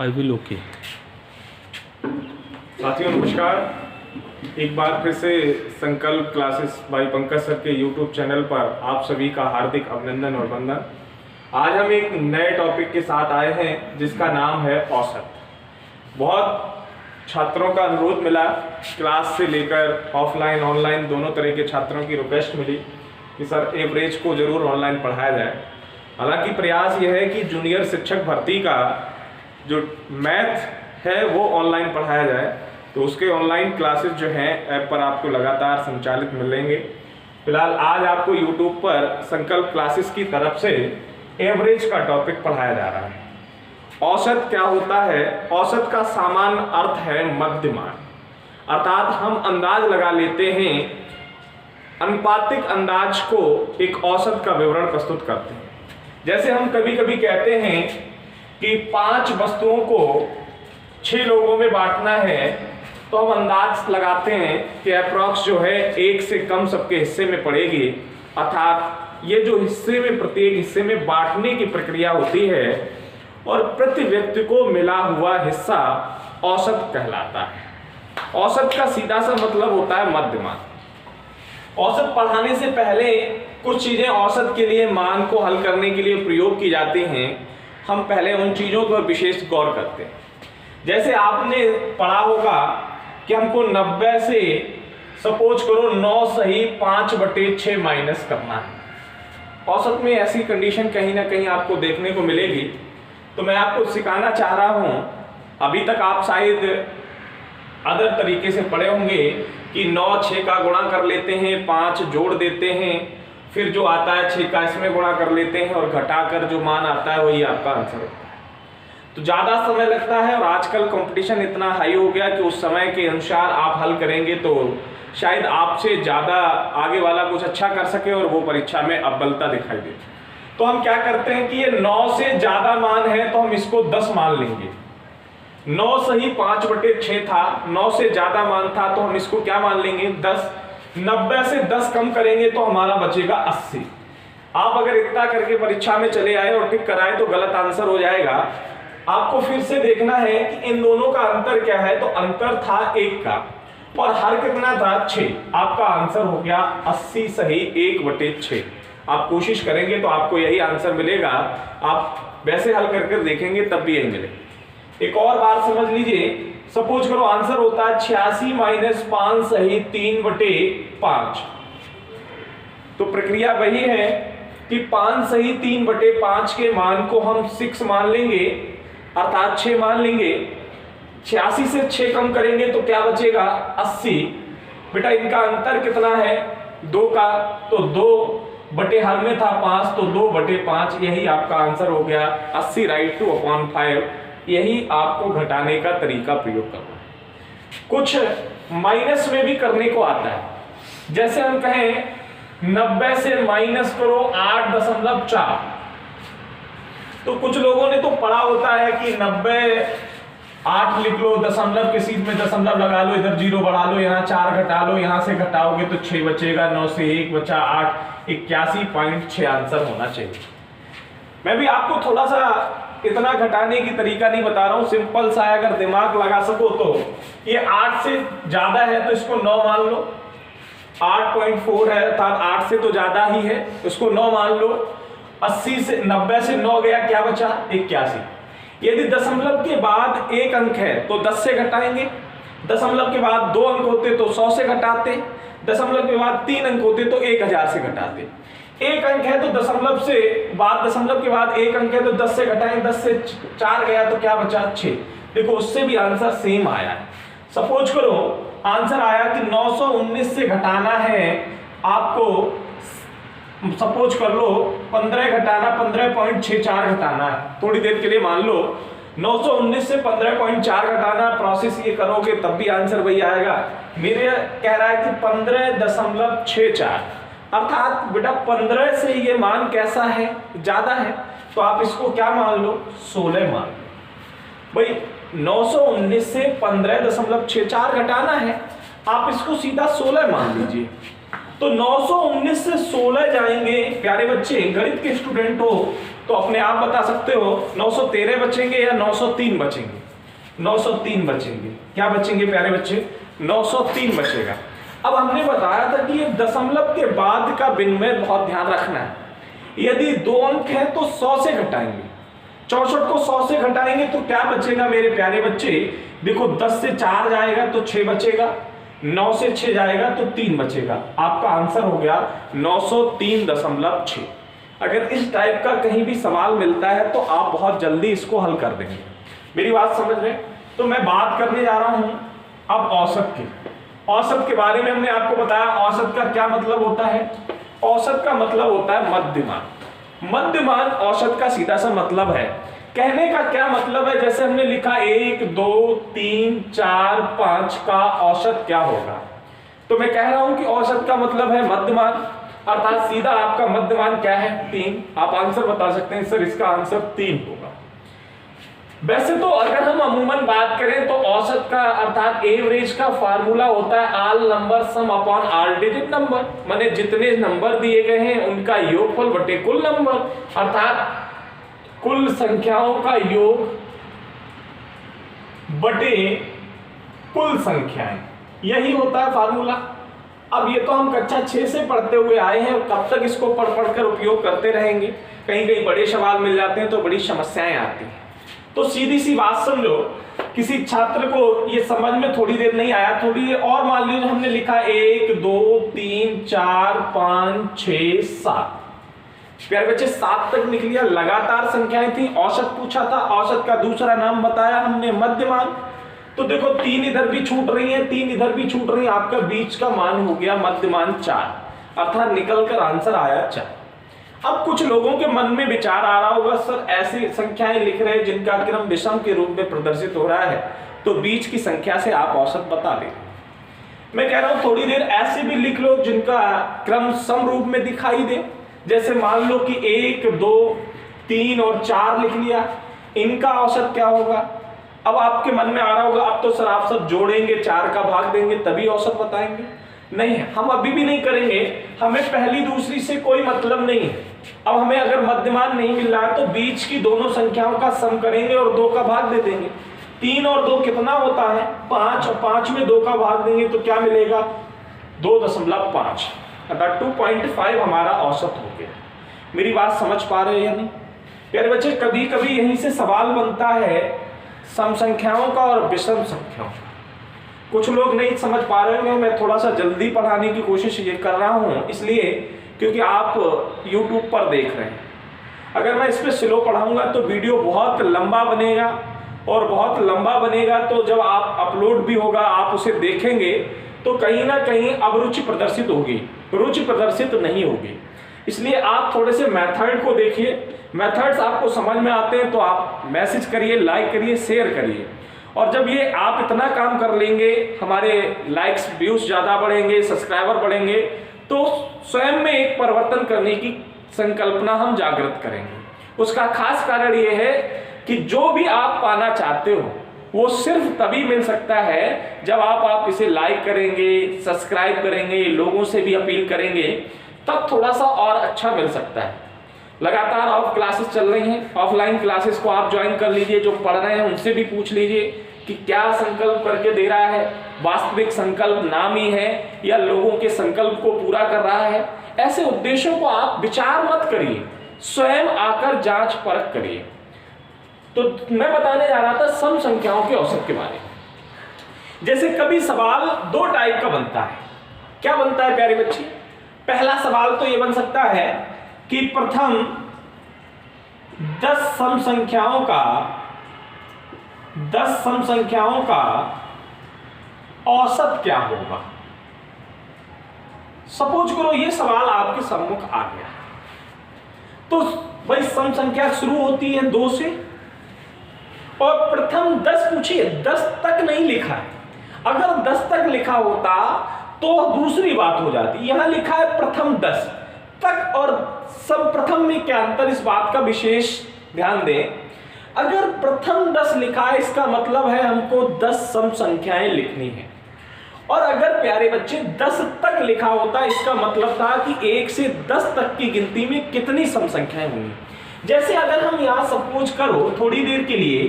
I will okay. साथियों नमस्कार। एक बार फिर से संकल्प क्लासेस बाय पंकज सर के यूट्यूब चैनल पर आप सभी का हार्दिक अभिनंदन और वंदन। आज हम एक नए टॉपिक के साथ आए हैं जिसका नाम है औसत। बहुत छात्रों का अनुरोध मिला, क्लास से लेकर ऑफलाइन ऑनलाइन दोनों तरह के छात्रों की रिक्वेस्ट मिली कि सर एवरेज को जरूर ऑनलाइन पढ़ाया जाए। हालांकि प्रयास यह है कि जूनियर शिक्षक भर्ती का जो मैथ है वो ऑनलाइन पढ़ाया जाए, तो उसके ऑनलाइन क्लासेस जो हैं ऐप पर आपको लगातार संचालित मिलेंगे। फिलहाल आज आपको यूट्यूब पर संकल्प क्लासेस की तरफ से एवरेज का टॉपिक पढ़ाया जा रहा है। औसत क्या होता है? औसत का सामान्य अर्थ है मध्यमान, अर्थात हम अंदाज लगा लेते हैं, अनुपातिक अंदाज को एक औसत का विवरण प्रस्तुत करते हैं। जैसे हम कभी कभी कहते हैं कि 5 वस्तुओं को 6 लोगों में बांटना है, तो हम अंदाज लगाते हैं कि अप्रॉक्स जो है 1 से कम सबके हिस्से में पड़ेगी, अर्थात ये जो हिस्से में प्रत्येक हिस्से में बांटने की प्रक्रिया होती है और प्रति व्यक्ति को मिला हुआ हिस्सा औसत कहलाता है। औसत का सीधा सा मतलब होता है मध्यमान। औसत पढ़ाने से पहले कुछ चीजें औसत के लिए मान को हल करने के लिए प्रयोग की जाती हैं, हम पहले उन चीजों पर विशेष गौर करते हैं। जैसे आपने पढ़ा होगा कि हमको 90 से सपोज करो 9 सही 5/6 माइनस करना है। औसत में ऐसी कंडीशन कहीं ना कहीं आपको देखने को मिलेगी, तो मैं आपको सिखाना चाह रहा हूं। अभी तक आप शायद अदर तरीके से पढ़े होंगे कि 9 6 का गुणा कर लेते हैं, 5 जोड़ देते हैं, फिर जो आता है 6 का इसमें गुणा कर लेते हैं और घटाकर जो मान आता है वही आपका आंसर होता है। तो ज़्यादा समय लगता है और आजकल कंपटीशन इतना हाई हो गया कि उस समय के अनुसार आप हल करेंगे तो शायद आपसे ज़्यादा आगे वाला कुछ अच्छा कर सके और वो परीक्षा में अव्वलता दिखाई दे। तो हम क्या करते हैं कि ये 9 से ज़्यादा मान है तो हम इसको 10 मान लेंगे। 9 सही 5/6 था, 9 से ज़्यादा मान था तो हम इसको क्या मान लेंगे? 10। 90 से 10 कम करेंगे तो हमारा बचेगा 80। आप अगर इतना करके परीक्षा में चले आए और टिक कराए तो गलत आंसर हो जाएगा। आपको फिर से देखना है कि इन दोनों का अंतर क्या है। तो अंतर था 1 का और हर कितना था? 6। आपका आंसर हो गया 80 सही 1/6। आप कोशिश करेंगे तो आपको यही आंसर मिलेगा। आप वैसे हल करके देखेंगे तब भी यही मिलेगा। एक और बात समझ लीजिए, सपोज करो आंसर होता है 86 - 5 सही 3/5। तो प्रक्रिया वही है कि 5 सही 3/5 के मान को हम 6 मान लेंगे, अर्थात 6 मान लेंगे। 86 से 6 कम करेंगे तो क्या बचेगा? 80। बेटा इनका अंतर कितना है? 2 का, तो 2 बटे हर में था 5 तो 2/5, यही आपका आंसर हो गया 80 राइट टू अपॉन 5। यही आपको घटाने का तरीका प्रयोग करना है। कुछ माइनस में भी करने को आता है। जैसे हम कहें 90 से माइनस करो 8.4, तो कुछ लोगों ने तो पढ़ा होता है कि 90 8 लिख लो, दशमलव के सीध में दशमलव लगा लो, इधर 0 बढ़ा लो, यहाँ 4 घटा लो, यहाँ से घटाओगे तो 6 बचेगा, 9 से 1 बचा 8, 81.6 आंसर होना चाहिए। मैं भी आपको थोड़ा सा इतना घटाने की तरीका नहीं बता रहा हूँ, सिंपल सा है। अगर दिमाग लगा सको तो ये 8 से ज्यादा है तो इसको 9 मान लो। 8.4 है अर्थात 8 से तो ज्यादा ही है, इसको 9 मान लो। 80 से 90 से 9 गया, क्या बचा? 81। यदि दशमलव के बाद 1 अंक है तो 10 से घटाएंगे, दशमलव के बाद 2 अंक होते तो 100 से घटाते, दशमलव के बाद 3 अंक होते तो 1000 से घटाते। 1 अंक है तो दशमलव के बाद 1 अंक है तो 10 से घटाएं, 10 से 4 गया तो क्या बचा? 6। देखो उससे भी आंसर सेम आया है। सपोज करो आंसर आया कि 919 से घटाना है आपको, सपोज कर लो 15 घटाना 15.64 घटाना है। थोड़ी देर के लिए मान लो 919 से 15.4 घटाना, प्रोसेस ये करोगे तब भी आंसर वही आएगा। मेरे कह रहा है कि 15.64, अर्थात बेटा 15 से ये मान कैसा है? ज्यादा है, तो आप इसको क्या मान लो? 16 मान लो। भाई 919 से 15.64 घटाना है, आप इसको सीधा 16 मान लीजिए। तो 919 से 16 जाएंगे। प्यारे बच्चे गणित के स्टूडेंट हो तो अपने आप बता सकते हो 913 बचेंगे या 903 बचेंगे? 903 बचेंगे। क्या बचेंगे प्यारे बच्चे? 903 बचेगा। अब हमने बताया था कि ये दशमलव के बाद का विनिमय बहुत ध्यान रखना है। यदि 2 अंक है तो 100 से घटाएंगे, 64 को 100 से घटाएंगे तो क्या बचेगा मेरे प्यारे बच्चे? देखो 10 से 4 जाएगा तो 6 बचेगा, 9 से 6 जाएगा तो 3 बचेगा। आपका आंसर हो गया 903.6। अगर इस टाइप का कहीं भी सवाल मिलता है तो आप बहुत जल्दी इसको हल कर देंगे। मेरी बात समझ रहे? तो मैं बात करने जा रहा हूं अब औसत की। औसत के बारे में हमने आपको बताया औसत का क्या मतलब होता है। औसत का मतलब होता है मध्यमान। मध्यमान औसत का सीधा सा मतलब है। कहने का क्या मतलब है? जैसे हमने लिखा 1 2 3 4 5 का औसत क्या होगा, तो मैं कह रहा हूं कि औसत का मतलब है मध्यमान, अर्थात सीधा आपका मध्यमान क्या है? 3। आप आंसर बता सकते हैं सर इसका आंसर 3 होगा। वैसे तो अगर हम अमूमन बात करें तो औसत का अर्थात एवरेज का फार्मूला होता है ऑल नंबर सम अपॉन ऑल डिजिट नंबर, माने जितने नंबर दिए गए हैं उनका योगफल बटे कुल नंबर, अर्थात कुल संख्याओं का योग बटे कुल संख्याएं, यही होता है फार्मूला। अब ये तो हम कक्षा 6 से पढ़ते हुए आए हैं और कब तक इसको पढ़ पढ़कर उपयोग करते रहेंगे। कहीं कहीं बड़े सवाल मिल जाते हैं तो बड़ी समस्याएं आती हैं। तो सीधी सी बात समझो, किसी छात्र को ये समझ में थोड़ी देर नहीं आया, थोड़ी देर और मान लीजिए हमने लिखा 1 2 3 4 5 6 7, प्यारे बच्चे 7 तक निकल गया। लगातार संख्याएं थी, औसत पूछा था, औसत का दूसरा नाम बताया हमने मध्यमान। तो देखो 3 इधर भी छूट रही है, 3 इधर भी छूट रही है, आपका बीच का मान हो गया मध्यमान 4, अर्थात निकल कर आंसर आया 4। अब कुछ लोगों के मन में विचार आ रहा होगा सर ऐसी संख्याएं लिख रहे हैं जिनका क्रम विषम के रूप में प्रदर्शित हो रहा है, तो बीच की संख्या से आप औसत बता दें। मैं कह रहा हूं थोड़ी देर ऐसे भी लिख लो जिनका क्रम सम रूप में दिखाई दे, जैसे मान लो कि 1 2 3 और 4 लिख लिया, इनका औसत क्या होगा? अब आपके मन में आ रहा होगा अब तो सर आप सब जोड़ेंगे, 4 का भाग देंगे तभी औसत बताएंगे। नहीं, हम अभी भी नहीं करेंगे, हमें पहली दूसरी से कोई मतलब नहीं है। अब हमें अगर मध्यमान नहीं मिल रहा है तो बीच की दोनों संख्याओं का सम करेंगे और 2 का भाग दे देंगे। 3 और 2 कितना होता है? 5, और 5 में 2 का भाग देंगे तो क्या मिलेगा? 2.5, अर्थात 2.5 हमारा औसत हो गया। मेरी बात समझ पा रहे हैं या नहीं प्यारे बच्चे? कभी कभी यहीं से सवाल बनता है सम संख्याओं का और विषम संख्याओं का। कुछ लोग नहीं समझ पा रहे हैं, मैं थोड़ा सा जल्दी पढ़ाने की कोशिश ये कर रहा हूँ इसलिए क्योंकि आप YouTube पर देख रहे हैं। अगर मैं इस पर स्लो पढ़ाऊंगा तो वीडियो बहुत लंबा बनेगा, और बहुत लंबा बनेगा तो जब आप अपलोड भी होगा आप उसे देखेंगे तो कहीं ना कहीं अभिरुचि प्रदर्शित होगी, रुचि प्रदर्शित नहीं होगी। इसलिए आप थोड़े से मेथड को देखिए, मेथड्स आपको समझ में आते हैं तो आप मैसेज करिए, लाइक करिए, शेयर करिए। और जब ये आप इतना काम कर लेंगे, हमारे लाइक्स व्यूज ज़्यादा बढ़ेंगे, सब्सक्राइबर बढ़ेंगे, तो स्वयं में एक परिवर्तन करने की संकल्पना हम जागृत करेंगे। उसका खास कारण ये है कि जो भी आप पाना चाहते हो वो सिर्फ तभी मिल सकता है जब आप इसे लाइक करेंगे, सब्सक्राइब करेंगे, लोगों से भी अपील करेंगे, तब थोड़ा सा और अच्छा मिल सकता है। लगातार ऑफ क्लासेस चल रही हैं, ऑफलाइन क्लासेस को आप ज्वाइन कर लीजिए। जो पढ़ रहे हैं उनसे भी पूछ लीजिए कि क्या संकल्प करके दे रहा है, वास्तविक संकल्प नाम ही है या लोगों के संकल्प को पूरा कर रहा है। ऐसे उद्देश्यों को आप विचार मत करिए, स्वयं आकर जांच परख करिए। तो मैं बताने जा रहा था सम संख्याओं के औसत के बारे में। जैसे कभी सवाल 2 टाइप का बनता है। क्या बनता है प्यारे बच्चे? पहला सवाल तो ये बन सकता है कि प्रथम 10 सम संख्याओं का औसत क्या होगा। सपोज करो ये सवाल आपके सम्मुख आ गया, तो भाई सम संख्या शुरू होती है 2 से और प्रथम 10 पूछिए, 10 तक नहीं लिखा है। अगर 10 तक लिखा होता तो दूसरी बात हो जाती। यहां लिखा है प्रथम 10 तक और सब प्रथम में क्या अंतर, इस बात का विशेष ध्यान दें। अगर प्रथम 10 लिखा है इसका मतलब है हमको 10 सम संख्याएं लिखनी है, और अगर प्यारे बच्चे 10 तक लिखा होता इसका मतलब था कि 1 से 10 तक की गिनती में कितनी सम संख्याएं होंगी। जैसे अगर हम यहां सपोज करो थोड़ी देर के लिए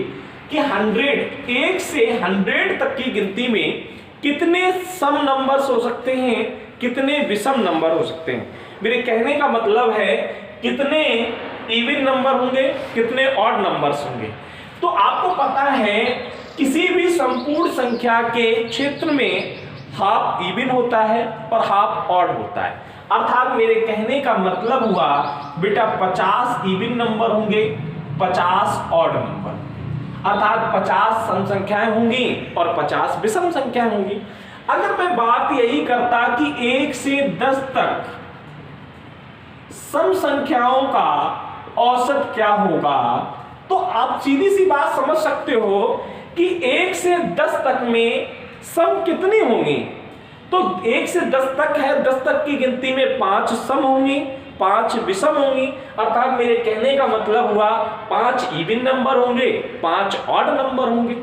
कि 100, 1 से 100 तक की गिनती में कितने सम नंबर्स हो सकते हैं, कितने विषम नंबर हो सकते हैं। मेरे कहने का मतलब है कितने इवन नंबर होंगे, कितने ऑड नंबर्स होंगे। तो आपको पता है किसी भी संपूर्ण संख्या के क्षेत्र में हाफ इवन होता है और हाफ ऑड होता है। अर्थात मेरे कहने का मतलब हुआ बेटा 50 इवन नंबर होंगे, 50 ऑड नंबर, अर्थात 50 सम संख्याएं होंगी और 50 विषम संख्याएं होंगी। अगर मैं बात यही करता कि 1 से 10 तक सम संख्याओं का औसत क्या होगा, तो आप सीधी सी बात समझ सकते हो कि 1 से 10 तक में सम कितनी होंगी। तो 1 से 10 तक है, 10 तक की गिनती में 5 सम होंगी, 5 विषम होंगी। अर्थात मेरे कहने का मतलब हुआ 5 इवन नंबर होंगे, 5 ऑड नंबर होंगे,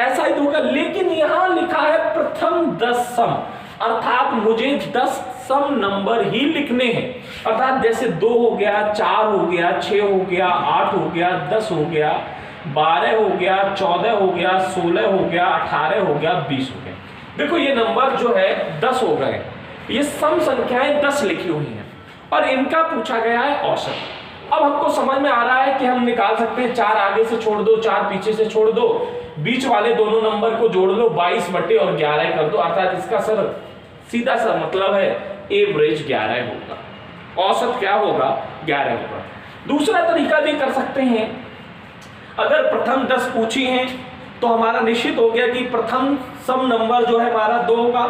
ऐसा ही होगा। लेकिन यहां लिखा है प्रथम 10 सम, अर्थात मुझे 10 सम नंबर ही लिखने हैं। अर्थात जैसे 2 हो गया, 4 हो गया, 6 हो गया, 8 हो गया, 10 हो गया, 12 हो गया, 14 हो गया, 16 हो गया, 18 हो गया, 20 हो गया। देखो ये नंबर जो है 10 हो गए, ये सम संख्याएं 10 लिखी हुई हैं और इनका पूछा गया है औसत। अब हमको समझ में आ रहा है कि हम निकाल सकते हैं 4 आगे से छोड़ दो, 4 पीछे से छोड़ दो, बीच वाले दोनों नंबर को जोड़ लो, 22 बटे और 11 कर दो। अर्थात इसका सर सीधा सा मतलब है एवरेज 11 होगा, औसत क्या होगा 11 होगा। दूसरा तरीका भी कर सकते हैं, अगर प्रथम 10 पूछी हैं तो हमारा निश्चित हो गया कि प्रथम सम नंबर जो है हमारा 2 होगा।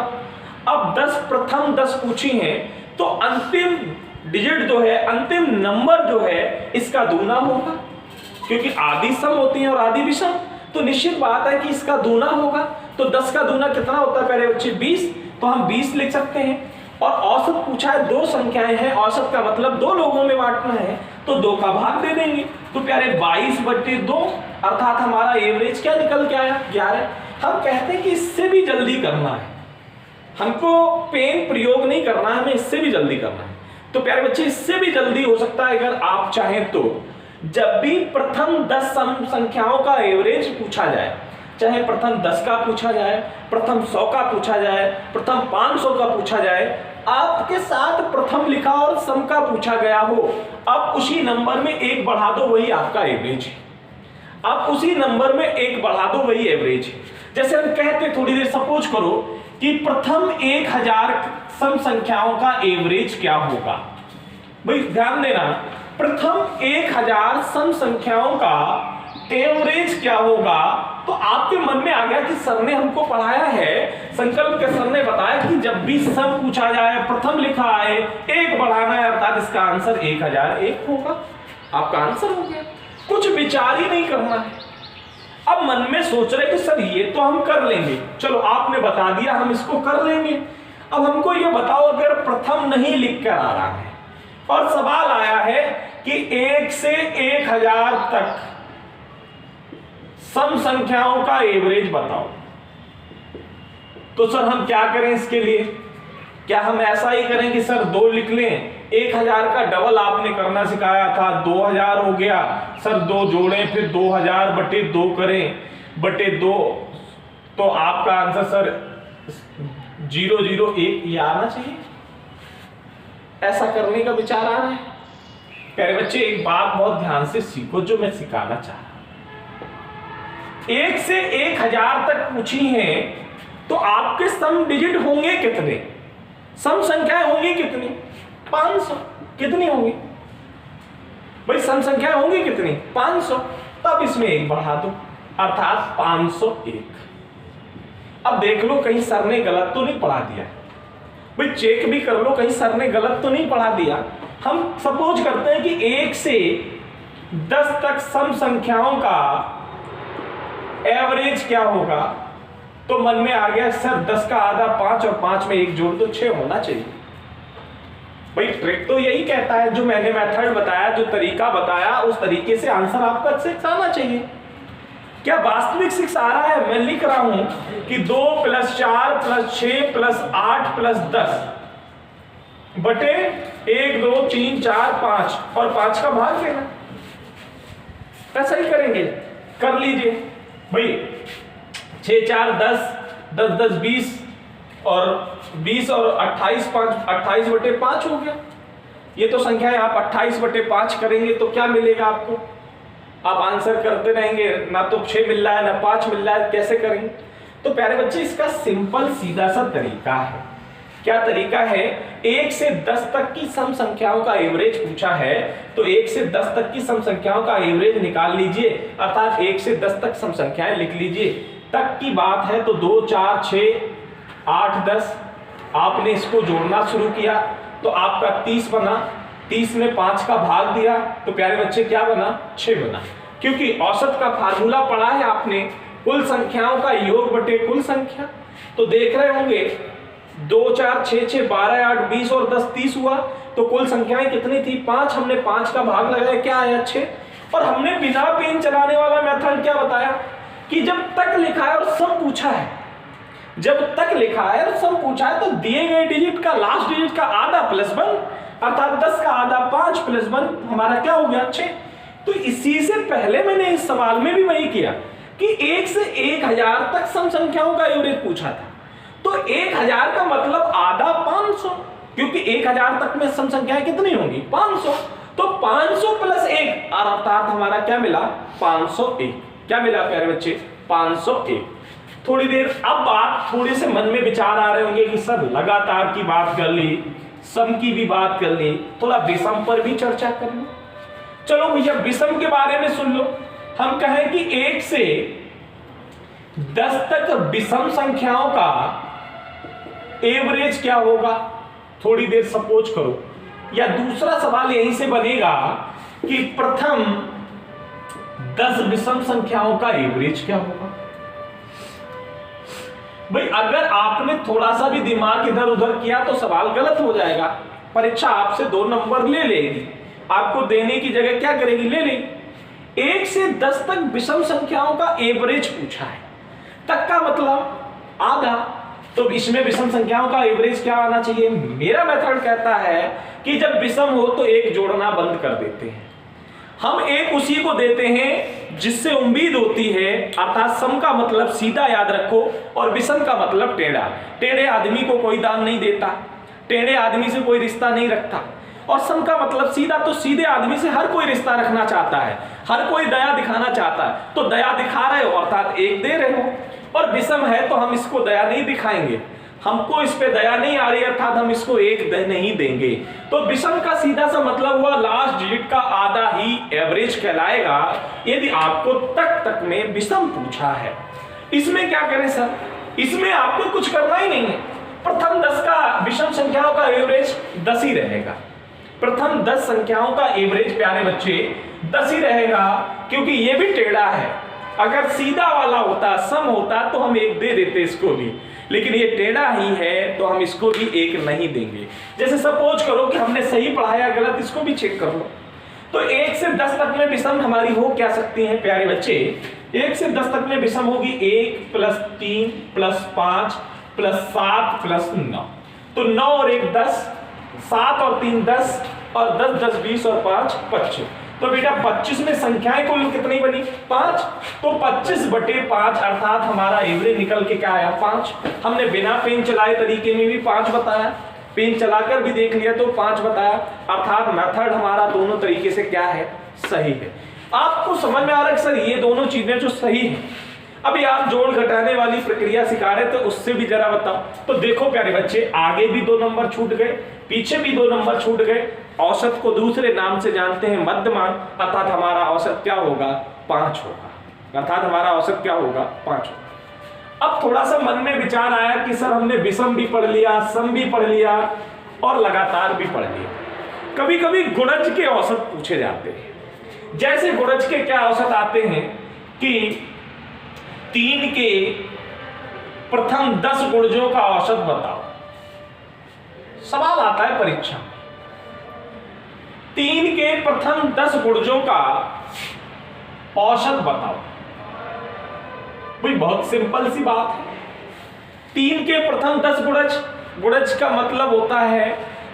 अब प्रथम 10 पूछी हैं तो अंतिम डिजिट जो है, अंतिम नंबर जो है इसका दूना होगा, क्योंकि आधी सम होती है और आधी विषम, तो निश्चित बात है कि इसका दूना होगा। तो 10 का दूना कितना होता है प्यारे बच्चे 20, तो हम 20 लिख सकते हैं। और औसत पूछा है, 2 संख्याएं हैं, औसत का मतलब 2 लोगों में बांटना है, तो 2 का भाग दे देंगे। तो प्यारे 22 बटे 2, अर्थात हमारा एवरेज क्या निकल के आया 11। हम कहते हैं कि इससे भी जल्दी करना है, हमको पेन प्रयोग नहीं करना है, हमें इससे भी जल्दी करना है। तो प्यारे बच्चे इससे भी जल्दी हो सकता है अगर आप चाहें तो। जब भी प्रथम 10 सम संख्याओं का एवरेज पूछा जाए, चाहे प्रथम 10 का पूछा जाए, प्रथम 100 का पूछा जाए, प्रथम 500 का पूछा जाए, आपके साथ प्रथम लिखा और सम का पूछा गया हो, आप उसी नंबर में 1 बढ़ा दो, वही आपका एवरेज है। आप उसी नंबर में 1 बढ़ा दो, वही एवरेज है। जैसे हम कहते थोड़ी देर सपोज करो कि प्रथम 1000 सम संख्याओं का एवरेज क्या होगा। भाई ध्यान देना, प्रथम 1000 सम संख्याओं का एवरेज क्या होगा। तो आपके मन में आ गया कि सर ने हमको पढ़ाया है, संकल्प के सर ने बताया कि जब भी सम पूछा जाए, प्रथम लिखा आए, 1 बढ़ाना है, अर्थात इसका आंसर 1001 होगा। आपका आंसर हो गया, कुछ विचार ही नहीं करना है। अब मन में सोच रहे कि सर ये तो हम कर लेंगे, चलो आपने बता दिया हम इसको कर लेंगे। अब हमको ये बताओ, अगर प्रथम नहीं लिख कर आ रहा है और सवाल आया है कि 1 से 1000 तक सम संख्याओं का एवरेज बताओ, तो सर हम क्या करें इसके लिए? क्या हम ऐसा ही करें कि सर 2 लिख लें? 1000 का डबल आपने करना सिखाया था, 2000 हो गया, सर 2 जोड़ें, फिर 2000 बटे 2 करें, बटे 2, तो आपका आंसर सर 001 ये आना चाहिए। ऐसा करने का विचार आ रहा है? प्यारे बच्चे एक बात बहुत ध्यान से सीखो जो मैं सिखाना चाह रहा हूं। 1 से 1000 तक पूछी हैं तो आपके सम डिजिट होंगे कितने? सम संख्याएं होंगी कितनी? 500। कितनी होंगी भाई? सम संख्याएं होंगी कितनी? 500। तब इसमें 1 बढ़ा दो, अर्थात 501। अब देख लो कहीं सर ने गलत तो नहीं पढ़ा दिया भाई, चेक भी कर लो कहीं सर ने गलत तो नहीं पढ़ा दिया। हम सपोज करते हैं कि 1 से 10 तक सम संख्याओं का एवरेज क्या होगा, तो मन में आ गया सर 10 का आधा 5 और 5 में 1 जोड़ दो, 6 होना चाहिए। भाई ट्रिक तो यही कहता है, जो मैंने मेथड बताया, जो तरीका बताया, उस तरीके से आंसर आपका 6 आना चाहिए। क्या वास्तविक 6 आ रहा है? मैं लिख रहा हूं कि 2 + 4 + 6 + 8 + 10 बटे 1 2 3 4 5 और 5 का भाग लेना। ऐसा ही करेंगे, कर लीजिए भाई। 6 4 10, 10 10 20 और 20 और 28 5, 28/5 हो गया। ये तो संख्या है, आप 28/5 करेंगे तो क्या मिलेगा आपको? आप आंसर करते रहेंगे, ना तो 6 मिल रहा है ना 5 मिल रहा है, कैसे करेंगे? तो प्यारे बच्चे इसका सिंपल सीधा सा तरीका है। क्या तरीका है? 1 से 10 तक की सम संख्याओं का एवरेज पूछा है, तो 1 से 10 तक की सम संख्याओं का एवरेज निकाल लीजिए, अर्थात 1 से 10 तक सम संख्याएं लिख लीजिए। तक की बात है तो 2 4 6 8 10, आपने इसको जोड़ना शुरू किया तो आपका 30 बना। 30 में 5 का भाग दिया तो प्यारे बच्चे क्या बना? 6 बना। क्योंकि औसत का फार्मूला पढ़ा है आपने, कुल संख्याओं का योग बटे कुल संख्या। तो देख रहे होंगे 2 4 6 6 12 8 20 और 10 30 हुआ, तो कुल संख्याएं कितनी थी? 5। हमने 5 का भाग लगाया, क्या आया? 6। और हमने बिना पेन चलाने वाला मेथड क्या बताया कि जब तक लिखा है और सम पूछा है, जब तक लिखा है और सम पूछा है तो दिए गए डिजिट का लास्ट डिजिट का आधा प्लस 1, अर्थात 10 का आधा 5 प्लस 1 हमारा क्या हो गया? 6। तो इसी से पहले मैंने इस सवाल में भी वही किया कि 1 से 1000 तक सम संख्याओं का एवरेज पूछा था, तो 1000 का मतलब आधा 500, क्योंकि 1000 तक में सम संख्याएं कितनी होंगी? 500। तो 500 प्लस 1 अर्थात हमारा क्या मिला? 501। क्या मिला प्यारे बच्चे? 501। थोड़ी देर अब बात, थोड़े से मन में विचार आ रहे होंगे कि सर लगातार की बात कर ली, सम की भी बात कर ली, थोड़ा विषम पर भी चर्चा कर लो। चलो भैया विषम के बारे में सुन लो। हम कहें कि 1 से 10 तक विषम संख्याओं का एवरेज क्या होगा? थोड़ी देर सपोज करो, या दूसरा सवाल यहीं से बनेगा कि प्रथम 10 विषम संख्याओं का एवरेज क्या होगा? भाई अगर आपने थोड़ा सा भी दिमाग इधर उधर किया तो सवाल गलत हो जाएगा, परीक्षा आपसे 2 नंबर ले लेगी, आपको देने की जगह क्या करेगी? ले लेगी। 1 से 10 तक विषम संख्याओं का एवरेज पूछा है, तक का मतलब आधा, तो इसमें विषम संख्याओं का एवरेज क्या आना चाहिए? मेरा मेथड कहता है कि जब विषम हो तो एक जोड़ना बंद कर देते हैं, हम एक उसी को देते हैं जिससे उम्मीद होती है, अर्थात सम का मतलब सीधा याद रखो और विषम का मतलब टेढ़ा। टेढ़े आदमी को कोई दान नहीं देता, टेढ़े आदमी से कोई रिश्ता नहीं रखता, और सम का मतलब सीधा, तो सीधे आदमी से हर कोई रिश्ता रखना चाहता है, हर कोई दया दिखाना चाहता है, तो दया दिखा रहे हो अर्थात एक दे रहे हो। और विषम है तो हम इसको दया नहीं दिखाएंगे, हमको इस पे दया नहीं आ रही अर्थात हम इसको एक नहीं देंगे। तो विषम का सीधा सा मतलब हुआ लास्ट डिजिट का आधा ही एवरेज कहलाएगा, यदि आपको तक में विषम पूछा है। इसमें क्या करें सर? इसमें आपको कुछ करना ही नहीं है, प्रथम 10 का विषम संख्याओं का एवरेज 10 ही रहेगा। प्रथम 10 संख्याओं का एवरेज प्यारे बच्चे 10 ही रहेगा, क्योंकि ये भी टेढ़ा है। अगर सीधा वाला होता, सम होता, तो हम एक दे देते इसको भी, लेकिन ये टेढ़ा ही है तो हम इसको भी एक नहीं देंगे। जैसे सपोज करो कि हमने सही पढ़ाया गलत, इसको भी चेक कर लो। तो 1 से 10 तक में विषम हमारी हो क्या सकती है प्यारे बच्चे? 1 से 10 तक में विषम होगी 1 + 3 + 5 + 7 + 9। तो 9 और 1 10, 7 और 3 10, और 10 10 20 और 5 25। तो बेटा 25 में संख्याएं कुल कितनी बनी? 5। तो 25/5 अर्थात हमारा एवरेज निकल के क्या आया? 5। हमने बिना पेन चलाए तरीके में भी 5 बताया, पेन चलाकर भी देख लिया तो 5 बताया, अर्थात मेथड हमारा दोनों तरीके से क्या है? सही है। आपको समझ में आ रहा है कि सर ये दोनों चीजें जो सही है। अभी आप जोड़ घटाने वाली प्रक्रिया सिखा रहे तो उससे भी जरा बताओ। तो देखो प्यारे बच्चे, आगे भी 2 नंबर छूट गए, पीछे भी 2 नंबर छूट गए। औसत को दूसरे नाम से जानते हैं मध्यमान, अर्थात हमारा औसत क्या होगा? 5 होगा, अर्थात हमारा औसत क्या होगा? 5 होगा। अब थोड़ा सा मन में विचार आया कि सर हमने विषम भी पढ़ लिया, सम भी पढ़ लिया और लगातार भी पढ़ लिया, कभी कभी गुणज के औसत पूछे जाते हैं। जैसे गुणज के क्या औसत आते हैं कि 3 के प्रथम 10 गुणजों का औसत बताओ, सवाल आता है परीक्षा। 3 के प्रथम 10 गुणजों का औसत बताओ। भाई बहुत सिंपल सी बात है। 3 के प्रथम 10 गुणज, गुणज का मतलब होता है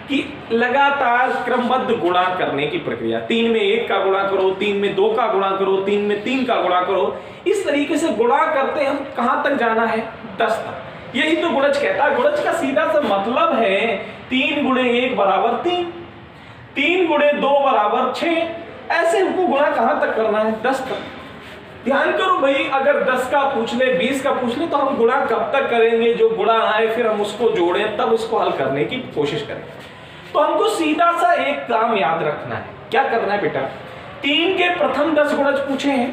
कि लगातार क्रमबद्ध गुणा करने की प्रक्रिया, 3 में 1 का गुणा करो, 3 में 2 का गुणा करो, 3 में 3 का गुणा करो, इस तरीके से गुणा करते हम कहां तक जाना है? 10 तक। यही तो गुणज कहता है। गुणज का सीधा सा मतलब है 3 गुणे 1 बराबर 3, 3 गुणे 2 बराबर 6। ऐसे हमको गुणा कहां तक करना है? 10 तक। ध्यान करो भाई, अगर 10 का पूछ ले, 20 का पूछ ले, तो हम गुणा कब तक करेंगे? जो गुणा आए फिर हम उसको जोड़ें, तब उसको हल करने की कोशिश करें। तो हमको सीधा सा एक काम याद रखना है। क्या करना है बेटा? 3 के प्रथम 10 गुणज पूछे हैं,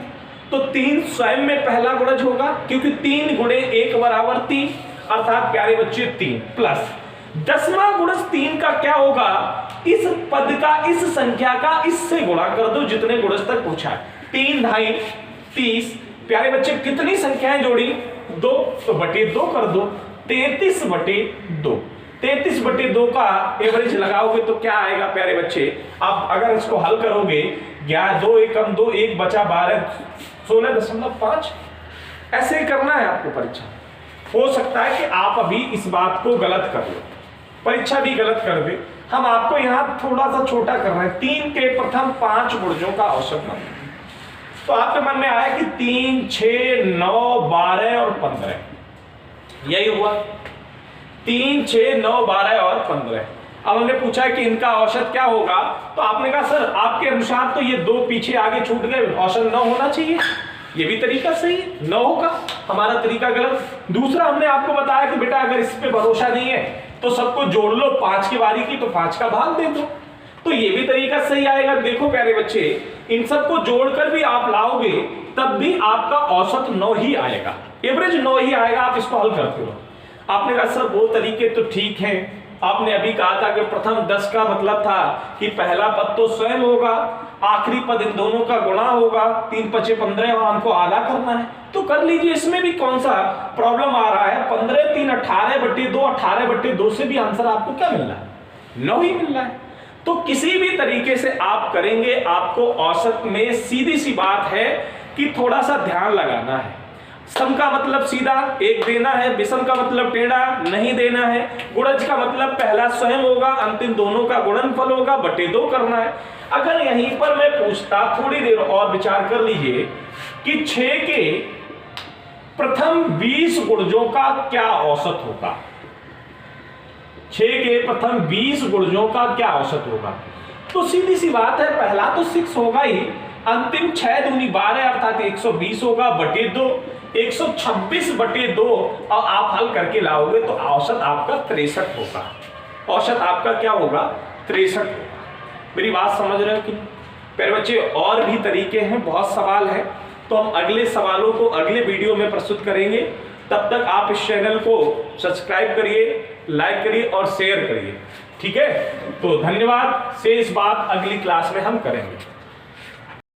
तो 3 स्वयं में पहला गुणज होगा, क्योंकि 3 गुणे 1 बराबर 3, अर्थात प्यारे बच्चे 3 प्लस 10वां गुणज 3 का क्या होगा? इस पद का, इस संख्या का इससे गुणा कर दो जितने गुणज तक पूछा है। 3 ढाई 30। प्यारे बच्चे कितनी संख्याएं जोड़ी? 2, तो बटे 2 कर दो, 33 बटे 2। 33 बटे 2 का एवरेज लगाओगे तो क्या आएगा प्यारे बच्चे? आप अगर इसको हल करोगे, 2 एकम 2, 1 बचा 12, 16.5। ऐसे ही करना है आपको परीक्षा। हो सकता है कि आप अभी इस बात को गलत कर लो, परीक्षा भी गलत कर दे। हम आपको यहां थोड़ा सा छोटा कर रहे हैं। 3 के प्रथम 5 गुणजों का औसत मान, तो आपके मन में आया कि 3, 6, 9, 12 और 15। यही हुआ 3, 6, 9, 12 और 15। अब हमने पूछा है कि इनका औसत क्या होगा, तो आपने कहा सर आपके अनुसार तो ये 2 पीछे आगे छूट गए, औसत 9 होना चाहिए। ये भी तरीका सही है, 9 होगा। हमारा तरीका गलत। दूसरा, हमने आपको बताया कि बेटा अगर इस पे भरोसा नहीं है तो सबको जोड़ लो, 5 की बारी की तो 5 का भाग दे दो, तो ये भी तरीका सही आएगा। देखो प्यारे बच्चे, इन सबको जोड़कर भी आप लाओगे तब भी आपका औसत 9 ही आएगा, एवरेज 9 ही आएगा। आप इसको हल करते हो। आपने कहा सर वो तरीके तो ठीक है, आपने अभी कहा था कि प्रथम 10 का मतलब था कि पहला पद तो स्वयं होगा, आखिरी पद इन दोनों का गुणा होगा, 3 पचे 15 और हमको आधा करना है, तो कर लीजिए। इसमें भी कौन सा प्रॉब्लम आ रहा है? 15 3 18 बटे 2, 18 बटे 2 से भी आंसर आपको क्या मिल रहा है? 9 ही मिल रहा है। तो किसी भी तरीके से आप करेंगे, आपको औसत में सीधी सी बात है कि थोड़ा सा ध्यान लगाना है। सम का मतलब सीधा 1 देना है, विषम का मतलब टेढ़ा नहीं देना है, गुणज का मतलब पहला स्वयं होगा, अंतिम दोनों का गुणनफल होगा, बटे 2 करना है। अगर यहीं पर मैं पूछता, थोड़ी देर और विचार कर लीजिए कि 6 के प्रथम 20 गुणजों का क्या औसत होगा? 6 के प्रथम 20 गुणजों का क्या औसत होगा? तो सीधी सी बात है, पहला तो 6 होगा ही, अंतिम 6 दूनी 12 अर्थात 120 होगा, बटे 2 126 बटे 2, और आप हल करके लाओगे तो औसत आपका 63 होगा। औसत आपका क्या होगा? 63 होगा। मेरी बात समझ रहे हो कि नहीं? प्यारे बच्चे, और भी तरीके हैं, बहुत सवाल है, तो हम अगले सवालों को अगले वीडियो में प्रस्तुत करेंगे। तब तक आप इस चैनल को सब्सक्राइब करिए, लाइक करिए और शेयर करिए। ठीक है, तो धन्यवाद। शेष बात अगली क्लास में हम करेंगे।